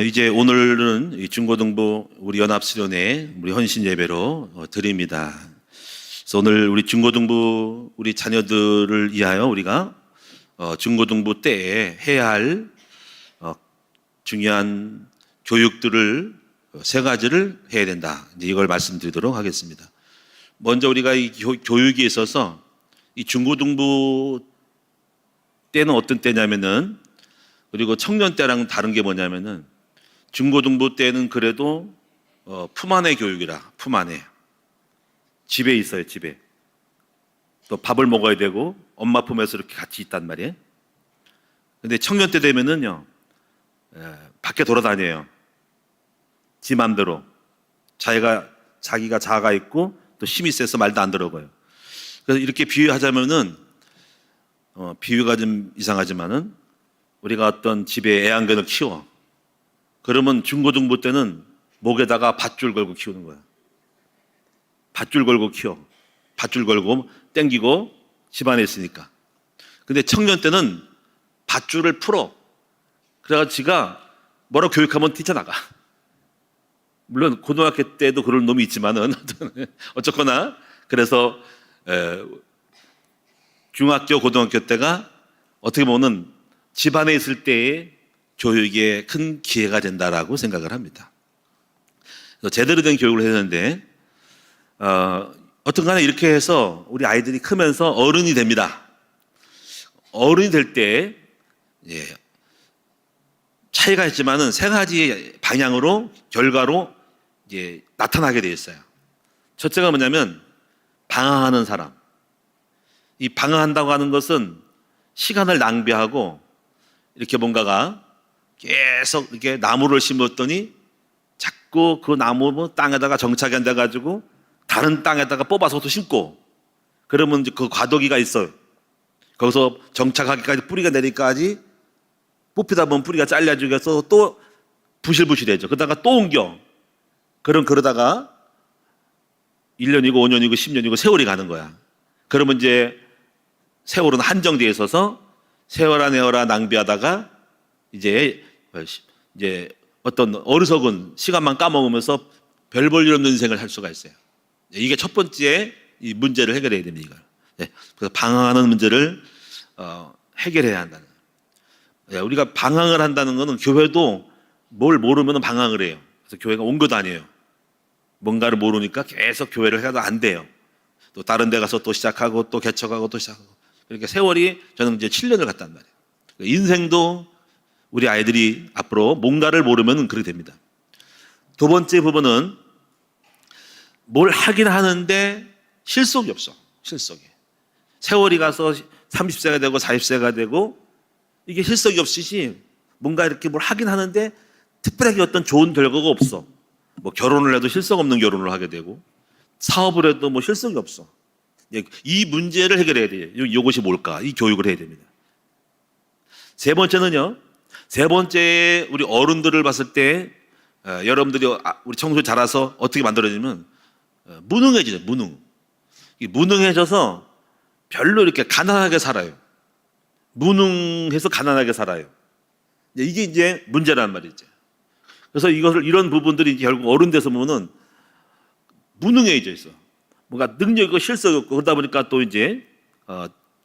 이제 오늘은 이 중고등부 우리 연합수련회 우리 헌신 예배로 드립니다. 그래서 오늘 우리 중고등부 우리 자녀들을 위하여 우리가 중고등부 때에 해야 할 중요한 교육들을 세 가지를 해야 된다. 이제 이걸 말씀드리도록 하겠습니다. 먼저 우리가 이 교육에 있어서 이 중고등부 때는 어떤 때냐면은, 그리고 청년 때랑 다른 게 뭐냐면은, 중고등부 때는 그래도 품 안의 교육이라. 품 안에 집에 있어요. 집에 또 밥을 먹어야 되고 엄마 품에서 이렇게 같이 있단 말이에요. 근데 청년 때 되면은요, 밖에 돌아다녀요. 지 맘대로 자기가 자아가 있고 또 힘이 세서 말도 안 들어가요. 그래서 이렇게 비유하자면은, 비유가 좀 이상하지만은, 우리가 어떤 집에 애완견을 키워. 그러면 중고등부 때는 목에다가 밧줄 걸고 키우는 거야. 밧줄 걸고 키워. 밧줄 걸고 땡기고 집안에 있으니까. 근데 청년 때는 밧줄을 풀어. 그래가지고 지가 뭐라고 교육하면 뛰쳐나가. 물론 고등학교 때도 그런 놈이 있지만은 어쨌거나, 그래서 중학교 고등학교 때가 어떻게 보면 집안에 있을 때의 교육에 큰 기회가 된다라고 생각을 합니다. 그래서 제대로 된 교육을 해야 되는데, 어떤 간에 이렇게 해서 우리 아이들이 크면서 어른이 됩니다. 어른이 될 때 차이가 있지만은 세 가지 방향으로, 결과로 나타나게 되어 있어요. 첫째가 뭐냐면 방황하는 사람. 이 방황한다고 하는 것은 시간을 낭비하고, 이렇게 뭔가가 계속 이렇게 나무를 심었더니 자꾸 그 나무 땅에다가 정착이 안 돼가지고 다른 땅에다가 뽑아서 또 심고, 그러면 이제 그 과도기가 있어요. 거기서 정착하기까지 뿌리가 내리기까지 뽑히다 보면 뿌리가 잘려지고서 또 부실부실해져. 그러다가 또 옮겨. 그러다가 1년이고 5년이고 10년이고 세월이 가는 거야. 그러면 이제 세월은 한정되어 있어서 세월아 낭비하다가 이제 어떤 어리석은 시간만 까먹으면서 별 볼 일 없는 인생을 살 수가 있어요. 이게 첫 번째 이 문제를 해결해야 됩니다. 그래서 방황하는 문제를 해결해야 한다는 거예요. 우리가 방황을 한다는 것은, 교회도 뭘 모르면 방황을 해요. 그래서 교회가 온 거 다녀요. 뭔가를 모르니까 계속 교회를 해도 안 돼요. 또 다른 데 가서 또 시작하고 또 개척하고 또 시작하고. 그러니까 세월이 저는 이제 7년을 갔단 말이에요. 인생도 우리 아이들이 앞으로 뭔가를 모르면 그렇게 됩니다. 두 번째 부분은 뭘 하긴 하는데 실속이 없어. 실속이. 세월이 가서 30세가 되고 40세가 되고 이게 실속이 없이지, 뭔가 이렇게 뭘 하긴 하는데 특별하게 어떤 좋은 결과가 없어. 뭐 결혼을 해도 실속 없는 결혼을 하게 되고, 사업을 해도 뭐 실속이 없어. 이 문제를 해결해야 돼요. 이것이 뭘까? 이 교육을 해야 됩니다. 세 번째는요, 세 번째 우리 어른들을 봤을 때, 여러분들이 우리 청소년 자라서 어떻게 만들어지면 무능해지죠. 무능해져서 별로 이렇게 가난하게 살아요. 무능해서 가난하게 살아요. 이게 이제 문제란 말이죠. 그래서 이런 부분들이 결국 어른 돼서 보면은 무능해져 있어. 뭔가 능력이 없고 실속이 없고, 그러다 보니까 또 이제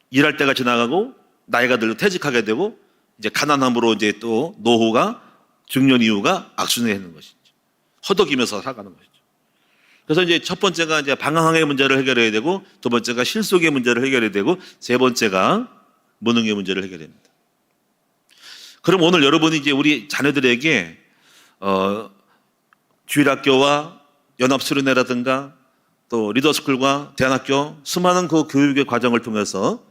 일할 때가 지나가고 나이가 들고 퇴직하게 되고, 이제 가난함으로 이제 또 노후가 중년 이후가 악순환하는 것이죠. 허덕이면서 살아가는 것이죠. 그래서 이제 첫 번째가 이제 방황의 문제를 해결해야 되고, 두 번째가 실속의 문제를 해결해야 되고, 세 번째가 무능의 문제를 해결합니다. 그럼 오늘 여러분이 이제 우리 자녀들에게 주일학교와 연합수련회라든가 또 리더스쿨과 대안학교 수많은 그 교육의 과정을 통해서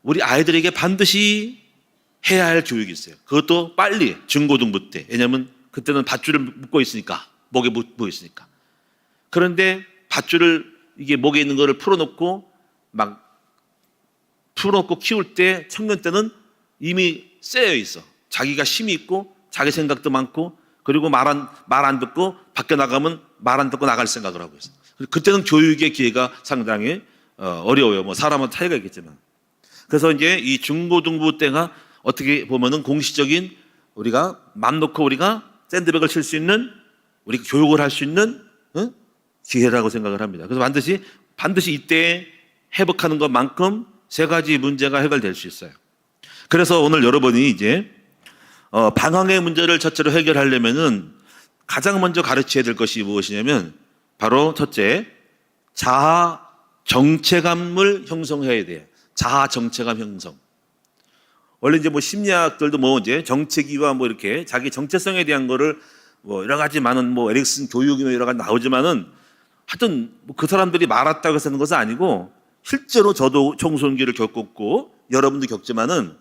우리 아이들에게 반드시 해야 할 교육이 있어요. 그것도 빨리 중고등부 때. 왜냐하면 그때는 밧줄을 묶고 있으니까, 목에 묶고 있으니까. 그런데 밧줄을 이게 목에 있는 거를 풀어놓고 키울 때, 청년 때는 이미 쎄여 있어. 자기가 힘이 있고 자기 생각도 많고, 그리고 말 안 듣고 밖에 나가면 말 안 듣고 나갈 생각을 하고 있어. 그때는 교육의 기회가 상당히 어려워요. 뭐 사람은 차이가 있겠지만. 그래서 이제 이 중고등부 때가 어떻게 보면은 공식적인, 우리가 맘 놓고 우리가 샌드백을 칠 수 있는, 우리 교육을 할 수 있는 기회라고 생각을 합니다. 그래서 반드시 이때 회복하는 것만큼 세 가지 문제가 해결될 수 있어요. 그래서 오늘 여러분이 이제 방황의 문제를 첫째로 해결하려면은 가장 먼저 가르쳐야 될 것이 무엇이냐면 바로 첫째, 자아 정체감을 형성해야 돼요. 자아 정체감 형성. 원래 이제 뭐 심리학들도 뭐 이제 정체기와 뭐 이렇게 자기 정체성에 대한 거를 뭐 여러 가지 많은 뭐 에릭슨 교육이나 여러 가지 나오지만은 하여튼 뭐그 사람들이 말았다고 해서 하는 것은 아니고 실제로 저도 청소년기를 겪었고 여러분도 겪지만은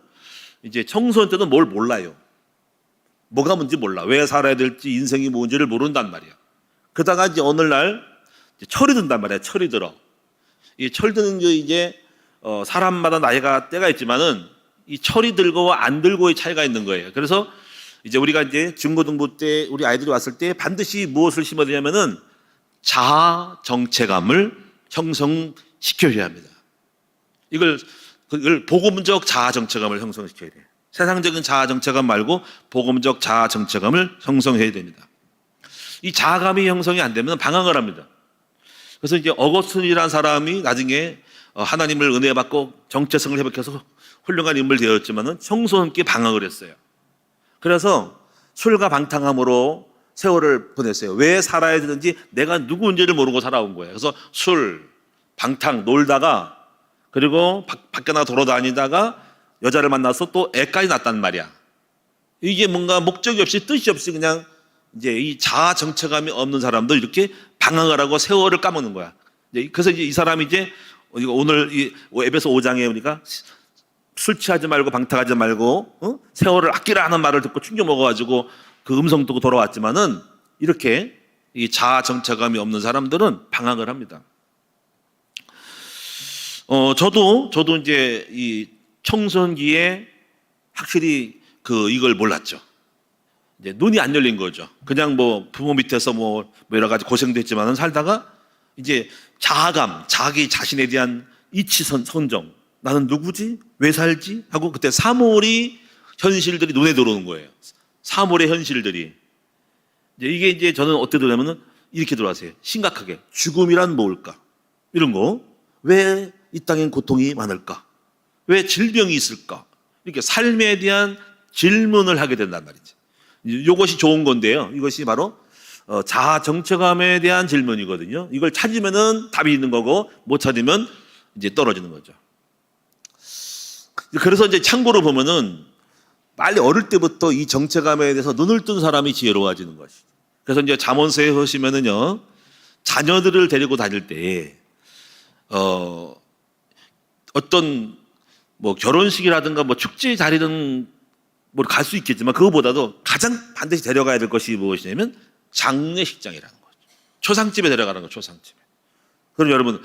이제 청소년 때는 뭘 몰라요. 뭐가 뭔지 몰라. 왜 살아야 될지 인생이 뭔지를 모른단 말이야. 그러다가 이제 어느 날 철이 든단 말이야. 철이 들어. 이 철 드는 게 이제 사람마다 나이가 때가 있지만은 이 철이 들고 안 들고의 차이가 있는 거예요. 그래서 이제 우리가 이제 중고등부 때 우리 아이들이 왔을 때 반드시 무엇을 심어야 되냐면은 자아 정체감을 형성시켜야 합니다. 이걸 복음적 자아 정체감을 형성시켜야 돼요. 세상적인 자아 정체감 말고 복음적 자아 정체감을 형성해야 됩니다. 이 자아감이 형성이 안 되면 방황을 합니다. 그래서 이제 어거스틴이라는 사람이 나중에 하나님을 은혜 받고 정체성을 회복해서 훌륭한 인물 되었지만은 청소년기에 방황을 했어요. 그래서 술과 방탕함으로 세월을 보냈어요. 왜 살아야 되는지 내가 누구인지를 모르고 살아온 거예요. 그래서 술, 방탕, 놀다가 그리고 밖에 나가 돌아다니다가 여자를 만나서 또 애까지 낳았단 말이야. 이게 뭔가 목적이 없이 뜻이 없이 그냥 이제 이 자아 정체감이 없는 사람도 이렇게 방황을 하고 세월을 까먹는 거야. 그래서 이제 이 사람이 이제 오늘 이 에베소 5장에 우리가 술 취하지 말고 방탕하지 말고 세월을 아끼라 하는 말을 듣고 충격 먹어가지고 그 음성 듣고 돌아왔지만은 이렇게 이 자아 정체감이 없는 사람들은 방황을 합니다. 저도 이제 이 청소년기에 확실히 이걸 몰랐죠. 이제 눈이 안 열린 거죠. 그냥 뭐 부모 밑에서 뭐 여러 가지 고생도 했지만은 살다가 이제 자아감, 자기 자신에 대한 이치 선정. 나는 누구지? 왜 살지? 하고 그때 사물이 현실들이 눈에 들어오는 거예요. 사물의 현실들이. 이게 이제 저는 어떻게 들어오냐면은 이렇게 들어왔어요. 심각하게. 죽음이란 뭘까? 이런 거. 왜 이 땅엔 고통이 많을까? 왜 질병이 있을까? 이렇게 삶에 대한 질문을 하게 된단 말이죠. 이것이 좋은 건데요. 이것이 바로 자아 정체감에 대한 질문이거든요. 이걸 찾으면은 답이 있는 거고 못 찾으면 이제 떨어지는 거죠. 그래서 이제 참고로 보면은 빨리 어릴 때부터 이 정체감에 대해서 눈을 뜬 사람이 지혜로워지는 것이죠. 그래서 이제 잠언서에 보시면은요, 자녀들을 데리고 다닐 때 어떤 뭐 결혼식이라든가 뭐 축제 자리는 뭐 갈 수 있겠지만 그거보다도 가장 반드시 데려가야 될 것이 무엇이냐면 장례식장이라는 거죠. 초상집에 데려가는 거, 초상집에. 그럼 여러분,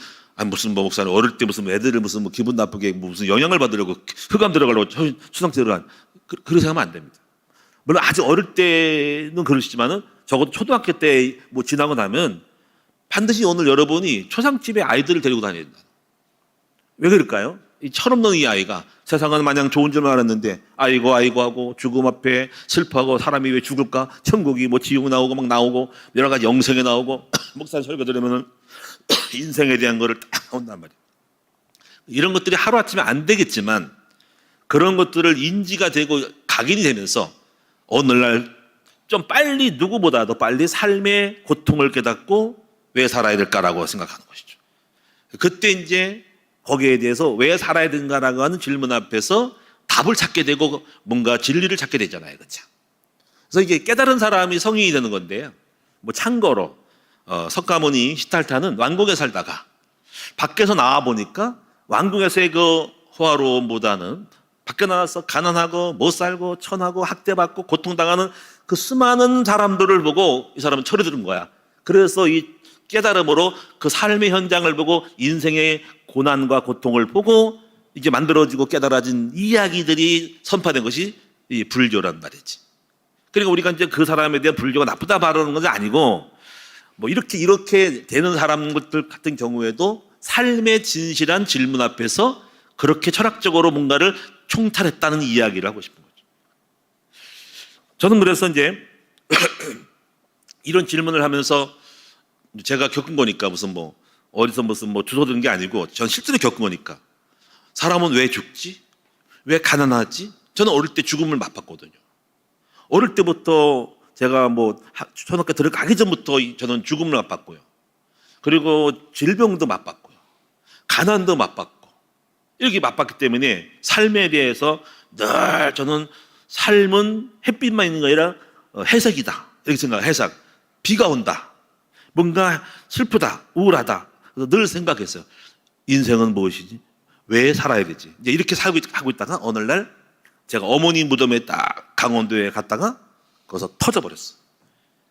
무슨 뭐 목사는 어릴 때 무슨 애들을 무슨 뭐 기분 나쁘게 무슨 영향을 받으려고 흑암 들어가려고 초상집 들어간 그렇게 생각하면 안 됩니다. 물론 아직 어릴 때는 그러시지만은 적어도 초등학교 때 뭐 지나고 나면 반드시 오늘 여러분이 초상집에 아이들을 데리고 다녀야 된다. 왜 그럴까요? 이 철없는 이 아이가 세상은 마냥 좋은 줄만 알았는데 아이고 하고 죽음 앞에 슬퍼하고 사람이 왜 죽을까? 천국이 뭐 지옥 나오고 막 나오고 여러 가지 영생에 나오고 목사 설교 들으면은 인생에 대한 거를 딱 나온단 말이에요. 이런 것들이 하루아침에 안 되겠지만 그런 것들을 인지가 되고 각인이 되면서 어느 날 좀 빨리 누구보다도 빨리 삶의 고통을 깨닫고 왜 살아야 될까라고 생각하는 것이죠. 그때 이제 거기에 대해서 왜 살아야 되는가라고 하는 질문 앞에서 답을 찾게 되고 뭔가 진리를 찾게 되잖아요. 그렇죠? 그래서 이게 깨달은 사람이 성인이 되는 건데요. 뭐 참고로 석가모니 시달타는 왕궁에 살다가 밖에서 나와 보니까 왕궁에서의 그 호화로움보다는 밖에 나와서 가난하고 못 살고 천하고 학대받고 고통당하는 그 수많은 사람들을 보고 이 사람은 철이 드는 거야. 그래서 이 깨달음으로 그 삶의 현장을 보고 인생의 고난과 고통을 보고 이게 만들어지고 깨달아진 이야기들이 선포된 것이 이 불교란 말이지. 그러니까 우리가 이제 그 사람에 대한 불교가 나쁘다 말하는 것이 아니고 뭐 이렇게 되는 사람들 같은 경우에도 삶의 진실한 질문 앞에서 그렇게 철학적으로 뭔가를 총탈했다는 이야기를 하고 싶은 거죠. 저는 그래서 이제 이런 질문을 하면서 제가 겪은 거니까 무슨 뭐 어디서 무슨 뭐 주워 들은 게 아니고 전 실제로 겪은 거니까 사람은 왜 죽지? 왜 가난하지? 저는 어릴 때 죽음을 맛봤거든요. 어릴 때부터 제가 뭐 초등학교 들어가기 전부터 저는 죽음을 맛봤고요. 그리고 질병도 맛봤고요. 가난도 맛봤고 이렇게 맛봤기 때문에 삶에 대해서 늘 저는 삶은 햇빛만 있는 게 아니라 해석이다 이렇게 생각해요. 해석. 비가 온다. 뭔가 슬프다. 우울하다. 그래서 늘 생각했어요. 인생은 무엇이지? 왜 살아야 되지? 이제 이렇게 하고 있다가 어느 날 제가 어머니 무덤에 딱 강원도에 갔다가 거기서 터져버렸어.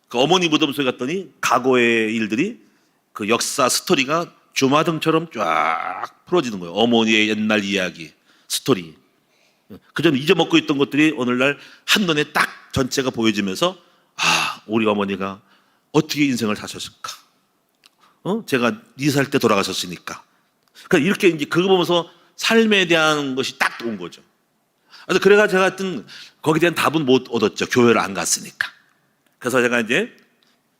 그 어머니 무덤 속에 갔더니 과거의 일들이 그 역사 스토리가 주마등처럼 쫙 풀어지는 거예요. 어머니의 옛날 이야기, 스토리. 그전 잊어먹고 있던 것들이 어느 날 한눈에 딱 전체가 보여지면서 아, 우리 어머니가 어떻게 인생을 사셨을까? 제가 4살 때 돌아가셨으니까. 그러니까 이렇게 이제 그거 보면서 삶에 대한 것이 딱 온 거죠. 그래가 제가 하여튼 거기에 대한 답은 못 얻었죠. 교회를 안 갔으니까. 그래서 제가 이제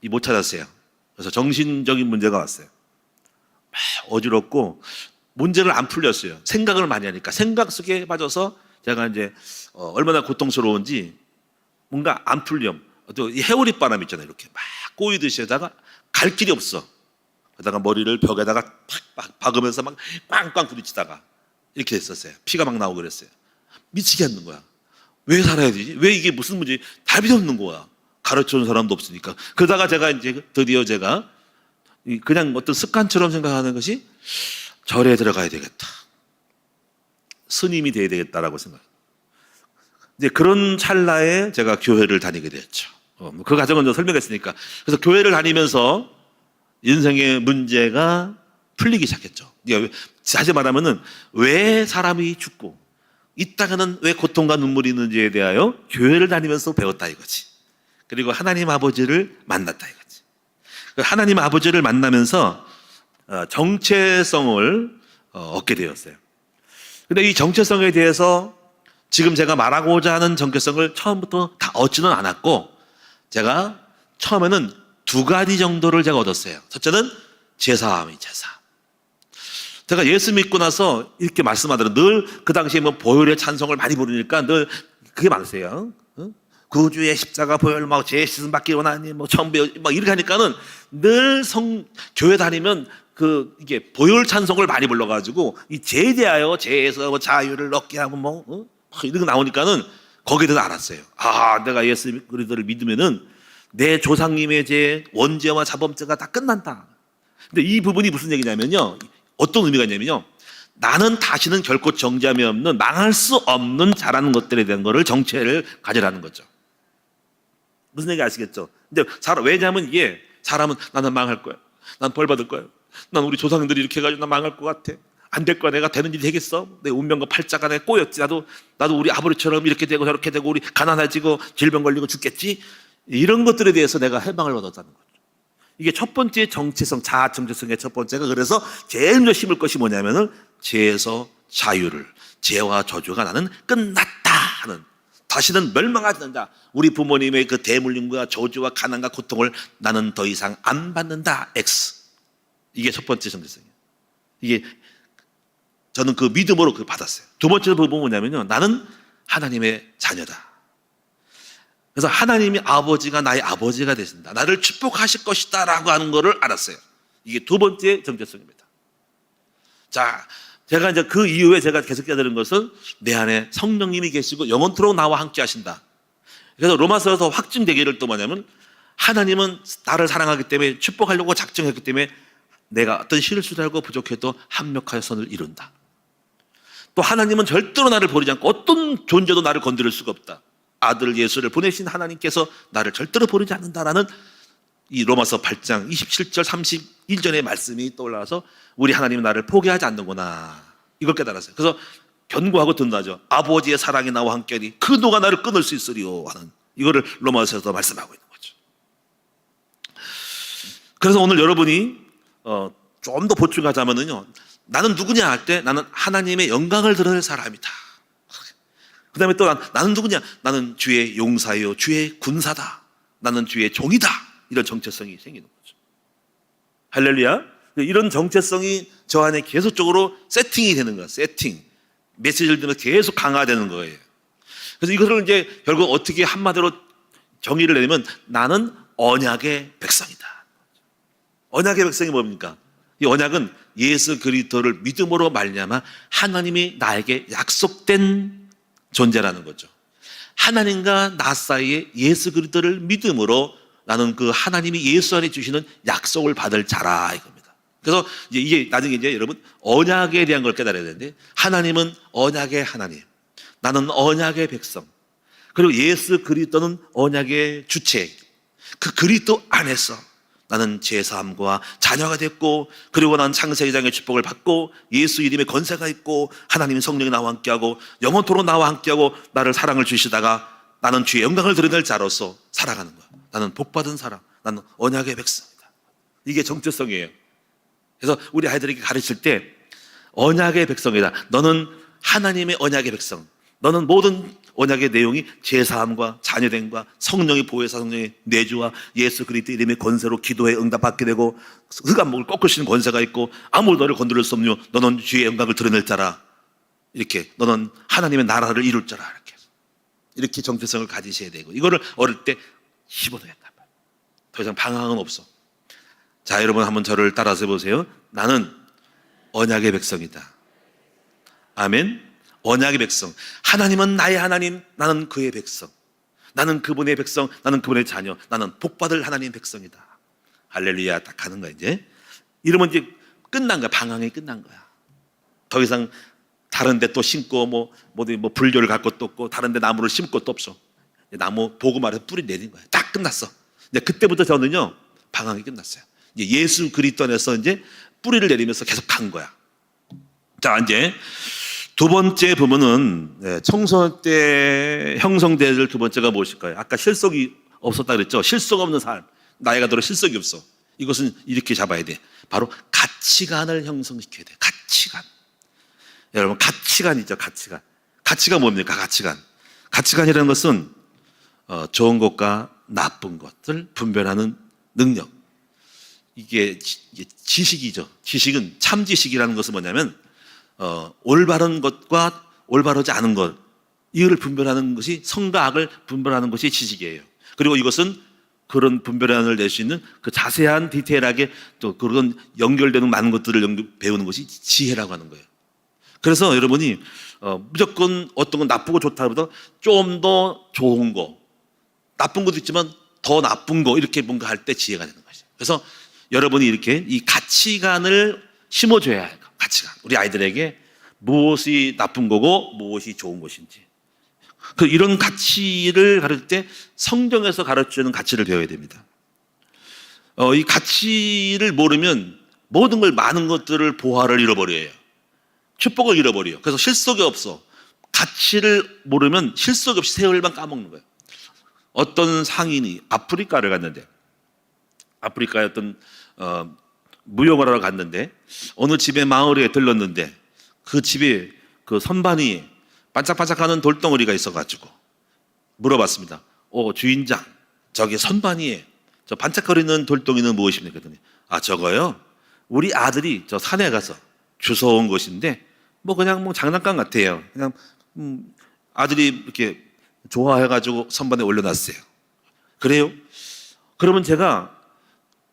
못 찾았어요. 그래서 정신적인 문제가 왔어요. 어지럽고 문제를 안 풀렸어요. 생각을 많이 하니까 생각 속에 빠져서 제가 이제 얼마나 고통스러운지 뭔가 안 풀렴. 또 이 해오리 바람 있잖아요. 이렇게 막 꼬이듯이 하다가 갈 길이 없어. 그러다가 머리를 벽에다가 팍 박으면서 막 꽝꽝 부딪히다가 이렇게 됐었어요. 피가 막 나오고 그랬어요. 미치게 하는 거야. 왜 살아야 되지? 왜 이게 무슨 문제? 답이 없는 거야. 가르쳐주는 사람도 없으니까. 그러다가 제가 이제 드디어 제가 그냥 어떤 습관처럼 생각하는 것이 절에 들어가야 되겠다. 스님이 돼야 되겠다라고 생각해요. 이제 그런 찰나에 제가 교회를 다니게 됐죠. 그 과정은 좀 설명했으니까. 그래서 교회를 다니면서 인생의 문제가 풀리기 시작했죠. 다시 말하면은 왜 사람이 죽고 이따가는 왜 고통과 눈물이 있는지에 대하여 교회를 다니면서 배웠다 이거지. 그리고 하나님 아버지를 만났다 이거지. 하나님 아버지를 만나면서 정체성을 얻게 되었어요. 근데 이 정체성에 대해서 지금 제가 말하고자 하는 정체성을 처음부터 다 얻지는 않았고 제가 처음에는 2가지 정도를 제가 얻었어요. 첫째는 제사함이 제사. 제가 예수 믿고 나서 이렇게 말씀하더라고요. 늘 그 당시에 뭐 보혈의 찬송을 많이 부르니까 늘 그게 많으세요. 구주의 십자가 보혈 막 죄 씻음 받기 원하니 뭐 천배 막 이렇게 하니까는 늘 교회 다니면 이게 보혈 찬송을 많이 불러가지고 이 죄에 대하여 죄에서 뭐 자유를 얻게 하고 뭐 이런 거 나오니까는 거기에 대해서 알았어요. 아, 내가 예수 그리스도를 믿으면은 내 조상님의 죄, 원죄와 자범죄가 다 끝난다. 근데 이 부분이 무슨 얘기냐면요. 어떤 의미가 있냐면요. 나는 다시는 결코 정죄함이 없는 망할 수 없는 자라는 것들에 대한 거를 정체를 가지라는 거죠. 무슨 얘기 아시겠죠? 근데 왜냐하면 이게 사람은 나는 망할 거야. 난 벌 받을 거야. 난 우리 조상님들이 이렇게 해가지고 난 망할 것 같아. 안 될 거야. 내가 되는 일이 되겠어? 내 운명과 팔자가 내 꼬였지. 나도 우리 아버지처럼 이렇게 되고 저렇게 되고 우리 가난해지고 질병 걸리고 죽겠지. 이런 것들에 대해서 내가 해방을 얻었다는 거죠. 이게 첫 번째 정체성, 자아 정체성의 첫 번째가 그래서 제일 먼저 심을 것이 뭐냐면은 죄에서 자유를, 죄와 저주가 나는 끝났다 하는, 다시는 멸망하지 않는다. 우리 부모님의 그 대물림과 저주와 가난과 고통을 나는 더 이상 안 받는다. X. 이게 첫 번째 정체성이에요. 이게 저는 그 믿음으로 그걸 받았어요. 두 번째 부분은 뭐냐면요. 나는 하나님의 자녀다. 그래서 하나님이 아버지가 나의 아버지가 되신다. 나를 축복하실 것이다 라고 하는 것을 알았어요. 이게 두 번째 정체성입니다. 자, 제가 이제 그 이후에 제가 계속 깨달은 것은 내 안에 성령님이 계시고 영원토록 나와 함께 하신다. 그래서 로마서에서 확증되기를 또 뭐냐면 하나님은 나를 사랑하기 때문에 축복하려고 작정했기 때문에 내가 어떤 실수를 하고 부족해도 합력하여 선을 이룬다. 또 하나님은 절대로 나를 버리지 않고 어떤 존재도 나를 건드릴 수가 없다. 아들 예수를 보내신 하나님께서 나를 절대로 버리지 않는다라는 이 로마서 8장 27절 31절의 말씀이 떠올라서 우리 하나님은 나를 포기하지 않는구나. 이걸 깨달았어요. 그래서 견고하고 든든하죠. 아버지의 사랑이 나와 함께하니 그 누가 나를 끊을 수 있으리요 하는 이거를 로마서에서 말씀하고 있는 거죠. 그래서 오늘 여러분이 좀 더 보충하자면은요. 나는 누구냐 할 때 나는 하나님의 영광을 드러낼 사람이다. 그 다음에 또 나는 누구냐? 나는 주의 용사요, 주의 군사다. 나는 주의 종이다. 이런 정체성이 생기는 거죠. 할렐루야. 이런 정체성이 저 안에 계속적으로 세팅이 되는 거예요. 세팅. 메시지를 들으면 계속 강화되는 거예요. 그래서 이것을 이제 결국 어떻게 한마디로 정의를 내리면 나는 언약의 백성이다. 언약의 백성이 뭡니까? 이 언약은 예수 그리스도를 믿음으로 말미암아 하나님이 나에게 약속된 존재라는 거죠. 하나님과 나 사이에 예수 그리스도를 믿음으로 나는 그 하나님이 예수 안에 주시는 약속을 받을 자라 이겁니다. 그래서 이게 나중에 이제 여러분 언약에 대한 걸 깨달아야 되는데 하나님은 언약의 하나님, 나는 언약의 백성, 그리고 예수 그리스도는 언약의 주체. 그 그리스도 안에서 나는 제사함과 자녀가 됐고, 그리고 난 창세기 장의 축복을 받고 예수 이름의 권세가 있고 하나님의 성령이 나와 함께하고 영원토록 나와 함께하고 나를 사랑을 주시다가 나는 주의 영광을 드러낼 자로서 살아가는 거야. 나는 복받은 사람, 나는 언약의 백성이다. 이게 정체성이에요. 그래서 우리 아이들에게 가르칠 때 언약의 백성이다. 너는 하나님의 언약의 백성. 너는 모든 언약의 내용이 제사함과 자녀됨과 성령의 보혜사, 성령의 내주와 예수 그리스도 이름의 권세로 기도에 응답받게 되고 흑암목을 꺾으시는 권세가 있고 아무도 너를 건드릴 수 없으며 너는 주의 영광을 드러낼 자라. 이렇게 너는 하나님의 나라를 이룰 자라. 이렇게 정체성을 가지셔야 되고 이거를 어릴 때 집어넣어야 한단 말이에요. 더 이상 방황은 없어. 자, 여러분 한번 저를 따라서 해보세요. 나는 언약의 백성이다. 아멘. 언약의 백성. 하나님은 나의 하나님, 나는 그의 백성. 나는 그분의 백성, 나는 그분의 자녀. 나는 복받을 하나님의 백성이다. 할렐루야. 딱 가는 거야 이제. 이러면 이제 끝난 거야. 방황이 끝난 거야. 더 이상 다른 데 또 심고 뭐 불교를 갈 것도 없고 다른 데 나무를 심을 것도 없어. 나무 보고 말해서 뿌리 내린 거야. 딱 끝났어. 근데 그때부터 저는요 방황이 끝났어요. 이제 예수 그리스도 안에서 이제 뿌리를 내리면서 계속 간 거야. 자, 이제 두 번째 부분은 청소년 때 형성될 두 번째가 무엇일까요? 아까 실속이 없었다 그랬죠. 실속 없는 삶. 나이가 들어 실속이 없어. 이것은 이렇게 잡아야 돼. 바로 가치관을 형성시켜야 돼. 가치관. 여러분 가치관이죠. 가치관. 가치가 뭡니까? 가치관. 가치관이라는 것은 좋은 것과 나쁜 것을 분별하는 능력. 이게 지식이죠. 지식은 참지식이라는 것은 뭐냐면 올바른 것과 올바르지 않은 것, 이를 분별하는 것이 선과 악을 분별하는 것이 지식이에요. 그리고 이것은 그런 분별을 낼 수 있는 그 자세한 디테일하게 또 그런 연결되는 많은 것들을 배우는 것이 지혜라고 하는 거예요. 그래서 여러분이 무조건 어떤 건 나쁘고 좋다보다 좀 더 좋은 거, 나쁜 것도 있지만 더 나쁜 거 이렇게 뭔가 할 때 지혜가 되는 것이죠. 그래서 여러분이 이렇게 이 가치관을 심어줘야 해요. 가치관. 우리 아이들에게 무엇이 나쁜 거고 무엇이 좋은 것인지. 이런 가치를 가르칠 때 성경에서 가르치는 가치를 배워야 됩니다. 이 가치를 모르면 모든 걸 많은 것들을 보화를 잃어버려요. 축복을 잃어버려요. 그래서 실속이 없어. 가치를 모르면 실속 없이 세월만 까먹는 거예요. 어떤 상인이 아프리카를 갔는데 아프리카의 어떤 무용을 하러 갔는데 어느 집에 마을에 들렀는데 그 집에 그 선반위에 반짝반짝하는 돌덩어리가 있어가지고 물어봤습니다. 주인장, 저기 선반위에 저 반짝거리는 돌덩이는 무엇입니까? 그랬더니 저거요? 우리 아들이 저 산에 가서 주워온 것인데 그냥 장난감 같아요. 그냥 아들이 이렇게 좋아해가지고 선반에 올려놨어요. 그래요? 그러면 제가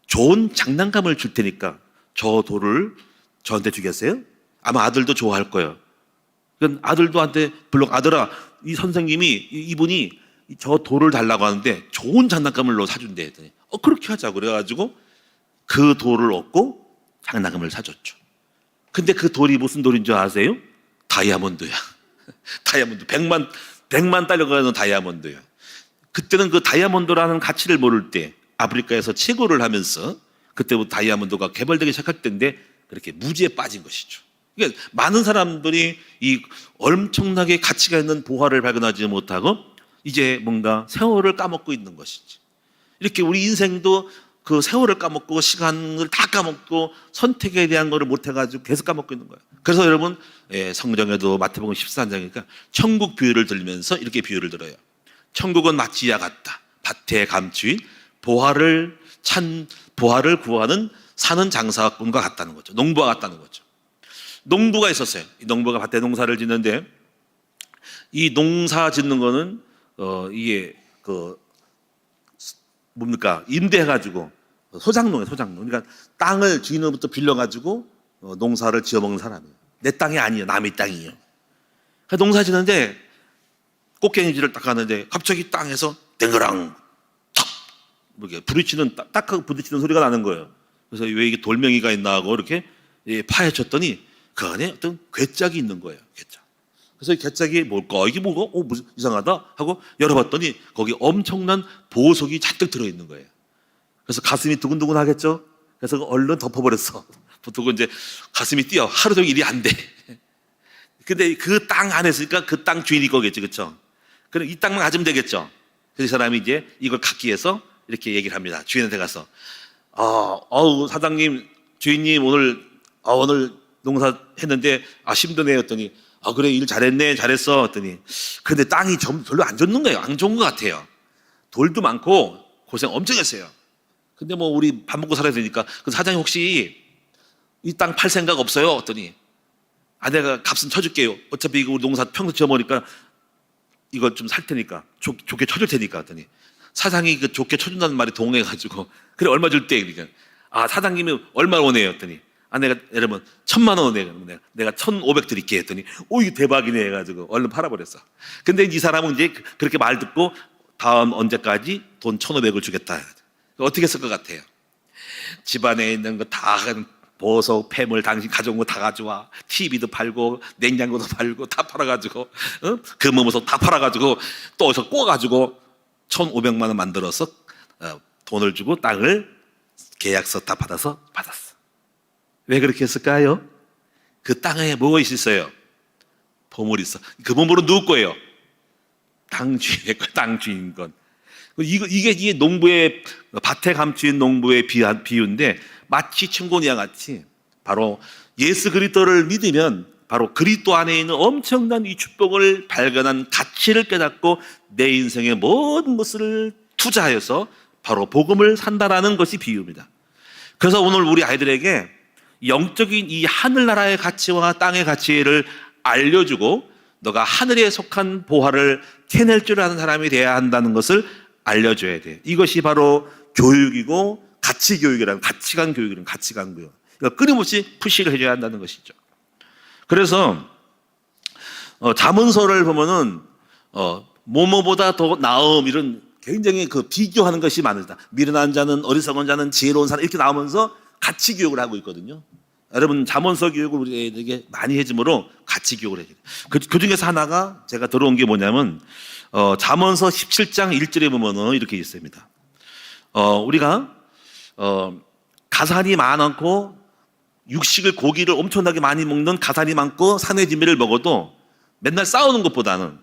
좋은 장난감을 줄 테니까 저 돌을 저한테 주겠어요? 아마 아들도 좋아할 거예요. 그럼 아들도 한테 아들아, 이 선생님이 이분이 저 돌을 달라고 하는데 좋은 장난감을 사준대 했더니 그렇게 하자고 그래가지고 그 돌을 얻고 장난감을 사줬죠. 근데 그 돌이 무슨 돌인 줄 아세요? 다이아몬드야. 다이아몬드. 100만 달러가는 다이아몬드야. 그때는 그 다이아몬드라는 가치를 모를 때 아프리카에서 채굴을 하면서 그때부터 다이아몬드가 개발되기 시작할 때인데 그렇게 무지에 빠진 것이죠. 그러니까 많은 사람들이 이 엄청나게 가치가 있는 보화를 발견하지 못하고 이제 뭔가 세월을 까먹고 있는 것이지. 이렇게 우리 인생도 그 세월을 까먹고 시간을 다 까먹고 선택에 대한 거를 못해가지고 계속 까먹고 있는 거예요. 그래서 여러분 성경에도 마태복음 14장이니까 천국 비유를 들으면서 이렇게 비유를 들어요. 천국은 마치 이와 같다. 밭의 감추인 보화를 구하는 사는 장사꾼과 같다는 거죠. 농부와 같다는 거죠. 농부가 있었어요. 이 농부가 밭에 농사를 짓는데 이 농사 짓는 거는 이게 뭡니까? 임대해가지고 소작농이에요. 소작농. 그러니까 땅을 주인으로부터 빌려가지고 농사를 지어먹는 사람이에요. 내 땅이 아니에요. 남의 땅이에요. 그러니까 농사 짓는데 꽃갱이질을 딱 하는데 갑자기 땅에서 땡그랑 탁 이렇게 부딪히는 딱하고 부딪히는 소리가 나는 거예요. 그래서 왜 이게 돌멩이가 있나 하고 이렇게 파헤쳤더니 그 안에 어떤 괴짝이 있는 거예요. 괴짝. 그래서 이 괴짝이 뭘까? 이게 뭐가? 무슨 이상하다 하고 열어봤더니 거기 엄청난 보석이 잔뜩 들어있는 거예요. 그래서 가슴이 두근두근 하겠죠? 그래서 얼른 덮어버렸어. 보통 이제 가슴이 뛰어. 하루 종일 일이 안 돼. 근데 그 땅 안에 있으니까 그 땅 주인이 거겠죠. 그렇죠? 그럼 이 땅만 가지면 되겠죠? 그래서 이 사람이 이제 이걸 갖기 위해서 이렇게 얘기를 합니다. 주인한테 가서 사장님, 주인님 오늘 농사 했는데 힘드네 했더니 그래 일 잘했네 잘했어 했더니 근데 땅이 별로 안 좋는 거예요. 안 좋은 것 같아요. 돌도 많고 고생 엄청 했어요. 근데 뭐 우리 밥 먹고 살아야 되니까 그 사장님 혹시 이 땅 팔 생각 없어요? 했더니 내가 값은 쳐줄게요. 어차피 이거 우리 농사 평소 지어먹으니까 이거 좀 살 테니까 좋게 쳐줄 테니까 했더니 사장이 그 좋게 쳐준다는 말이 동해가지고 그래 얼마 줄때 그러니까 사장님이 얼마 원해요 했더니 내가 여러분 1,000만 원 원해요. 내가 1,500 드릴게 했더니 이거 대박이네 해가지고 얼른 팔아버렸어. 근데 이 사람은 이제 그렇게 말 듣고 다음 언제까지 돈 1,500을 주겠다. 어떻게 했을 것 같아요? 집안에 있는 거 다 보석, 폐물 당신 가져온 거 다 가져와. TV도 팔고 냉장고도 팔고 다 팔아가지고 금은보석 다 팔아가지고 또 어디서 꼬아가지고 1,500만 원 만들어서 돈을 주고 땅을 계약서 다 받았어. 왜 그렇게 했을까요? 그 땅에 뭐가 있어요? 보물이 있어. 그 보물은 누구 거예요? 땅 주인의 거, 땅 주인 건. 이게 농부의 밭에 감추인 농부의 비유인데 마치 청곤이와 같이 바로 예수 그리스도를 믿으면 바로 그리스도 안에 있는 엄청난 이 축복을 발견한 가치를 깨닫고 내 인생의 모든 것을 투자하여서 바로 복음을 산다라는 것이 비유입니다. 그래서 오늘 우리 아이들에게 영적인 이 하늘나라의 가치와 땅의 가치를 알려주고 너가 하늘에 속한 보화를 캐낼 줄 아는 사람이 되어야 한다는 것을 알려줘야 돼요. 이것이 바로 교육이고 가치교육이라는 가치관 교육이라는 가치관 교육. 그러니까 끊임없이 푸시를 해줘야 한다는 것이죠. 그래서 잠언서를 보면은 뭐뭐보다 더 나음 이런 굉장히 비교하는 것이 많다. 미련한 자는 어리석은 자는 지혜로운 사람 이렇게 나오면서 가치 교육을 하고 있거든요. 여러분 잠언서 교육을 우리 애들에게 많이 해주므로 가치 교육을 해줘요. 그 중에서 하나가 제가 들어온 게 뭐냐면 잠언서 17장 1절에 보면은 이렇게 있습니다. 우리가 가산이 많고 육식을 고기를 엄청나게 많이 먹는 가산이 많고 산의 진미를 먹어도 맨날 싸우는 것보다는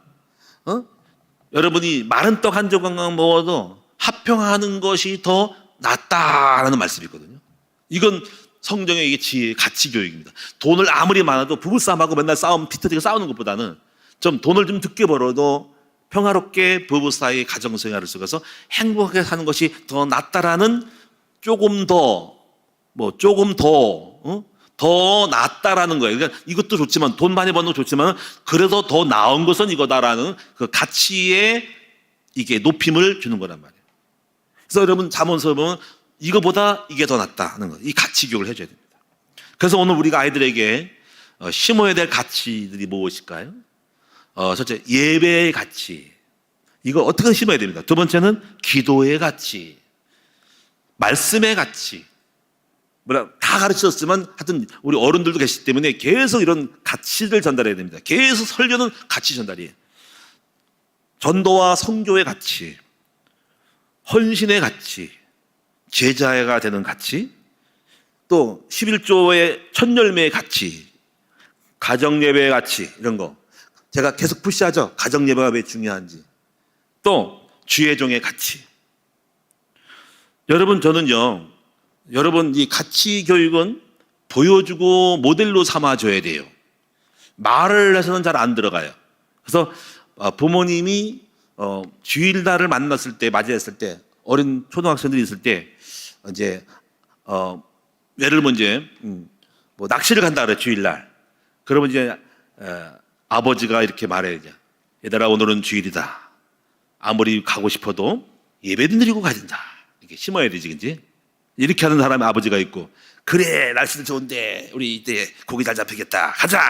여러분이 마른 떡 한 조각만 먹어도 합평하는 것이 더 낫다라는 말씀이 있거든요. 이건 성경의 이게 지혜, 가치 교육입니다. 돈을 아무리 많아도 부부싸움하고 맨날 피 터지게 싸우는 것보다는 좀 돈을 좀 적게 벌어도 평화롭게 부부 사이 가정생활을 속에서 행복하게 사는 것이 더 낫다라는 조금 더 낫다라는 거예요. 그러니까 이것도 좋지만 돈 많이 버는 거 좋지만 그래도 더 나은 것은 이거다라는 그 가치에 이게 높임을 주는 거란 말이에요. 그래서 여러분 잠언서 보면 이거보다 이게 더 낫다는 거, 이 가치 교육을 해줘야 됩니다. 그래서 오늘 우리가 아이들에게 심어야 될 가치들이 무엇일까요? 첫째, 예배의 가치. 이거 어떻게 심어야 됩니다. 두 번째는 기도의 가치, 말씀의 가치. 다 가르쳤지만 하여튼 우리 어른들도 계시기 때문에 계속 이런 가치를 전달해야 됩니다. 계속 설교는 가치 전달이에요. 전도와 선교의 가치, 헌신의 가치, 제자가 되는 가치, 또 11조의 첫 열매의 가치, 가정예배의 가치 이런 거 제가 계속 푸시하죠. 가정예배가 왜 중요한지. 또 주의 종의 가치. 여러분 저는요, 여러분 이 가치 교육은 보여주고 모델로 삼아줘야 돼요. 말을 해서는 잘 안 들어가요. 그래서 부모님이 주일날을 만났을 때, 맞이했을 때, 어린 초등학생들이 있을 때, 이제, 예를 들면 이제, 뭐 낚시를 간다 그래, 주일날. 그러면 이제, 아버지가 이렇게 말해야죠. 얘들아, 오늘은 주일이다. 아무리 가고 싶어도 예배도 드리고 가야 된다. 이렇게 심어야 되지, 그지? 이렇게 하는 사람의 아버지가 있고, 그래, 날씨도 좋은데, 우리 이때 고기 잘 잡히겠다. 가자!